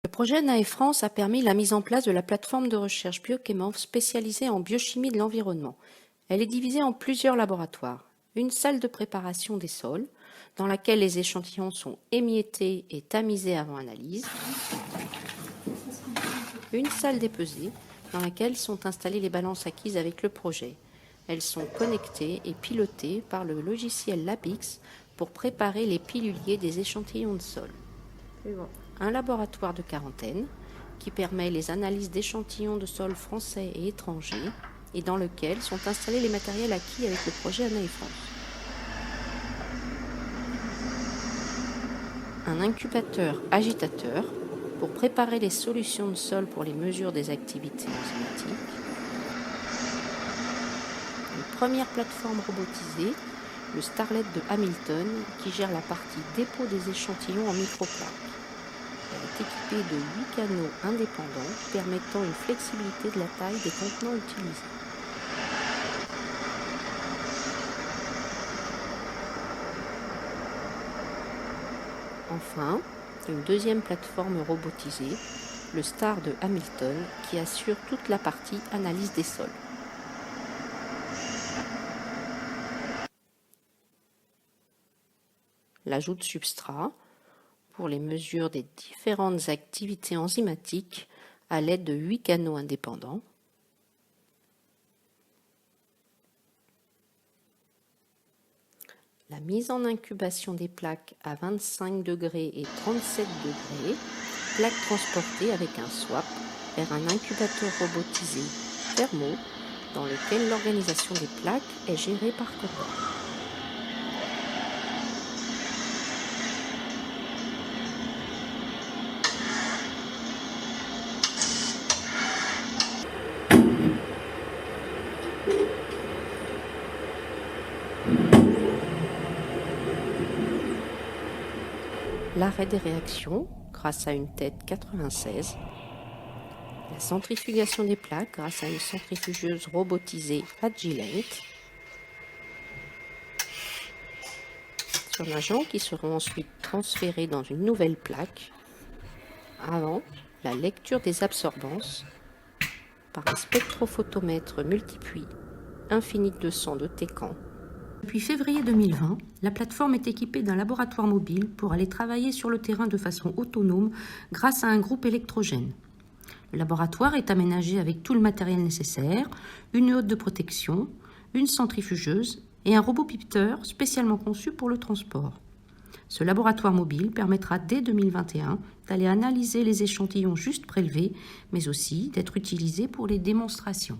Le projet NAE France a permis la mise en place de la plateforme de recherche Bioquémorph spécialisée en biochimie de l'environnement. Elle est divisée en plusieurs laboratoires. Une salle de préparation des sols, dans laquelle les échantillons sont émiettés et tamisés avant analyse. Une salle des pesées, dans laquelle sont installées les balances acquises avec le projet. Elles sont connectées et pilotées par le logiciel Lapix pour préparer les piluliers des échantillons de sol. Un laboratoire de quarantaine qui permet les analyses d'échantillons de sol français et étrangers et dans lequel sont installés les matériels acquis avec le projet NAE France. Un incubateur agitateur pour préparer les solutions de sol pour les mesures des activités enzymatiques. Une première plateforme robotisée, le Starlet de Hamilton, qui gère la partie dépôt des échantillons en microplaques. Elle est équipée de 8 canaux indépendants permettant une flexibilité de la taille des contenants utilisés. Enfin, une deuxième plateforme robotisée, le STAR de Hamilton, qui assure toute la partie analyse des sols. L'ajout de substrats pour les mesures des différentes activités enzymatiques à l'aide de 8 canaux indépendants. La mise en incubation des plaques à 25 degrés et 37 degrés, plaques transportées avec un swap vers un incubateur robotisé thermo dans lequel l'organisation des plaques est gérée par commande. L'arrêt des réactions grâce à une tête 96, la centrifugation des plaques grâce à une centrifugeuse robotisée Agilent, surnageants qui seront ensuite transférés dans une nouvelle plaque avant la lecture des absorbances par un spectrophotomètre multipuits Infinite 200 de Tecan. Depuis février 2020, la plateforme est équipée d'un laboratoire mobile pour aller travailler sur le terrain de façon autonome grâce à un groupe électrogène. Le laboratoire est aménagé avec tout le matériel nécessaire, une hotte de protection, une centrifugeuse et un robot pipeteur spécialement conçu pour le transport. Ce laboratoire mobile permettra dès 2021 d'aller analyser les échantillons juste prélevés, mais aussi d'être utilisé pour les démonstrations.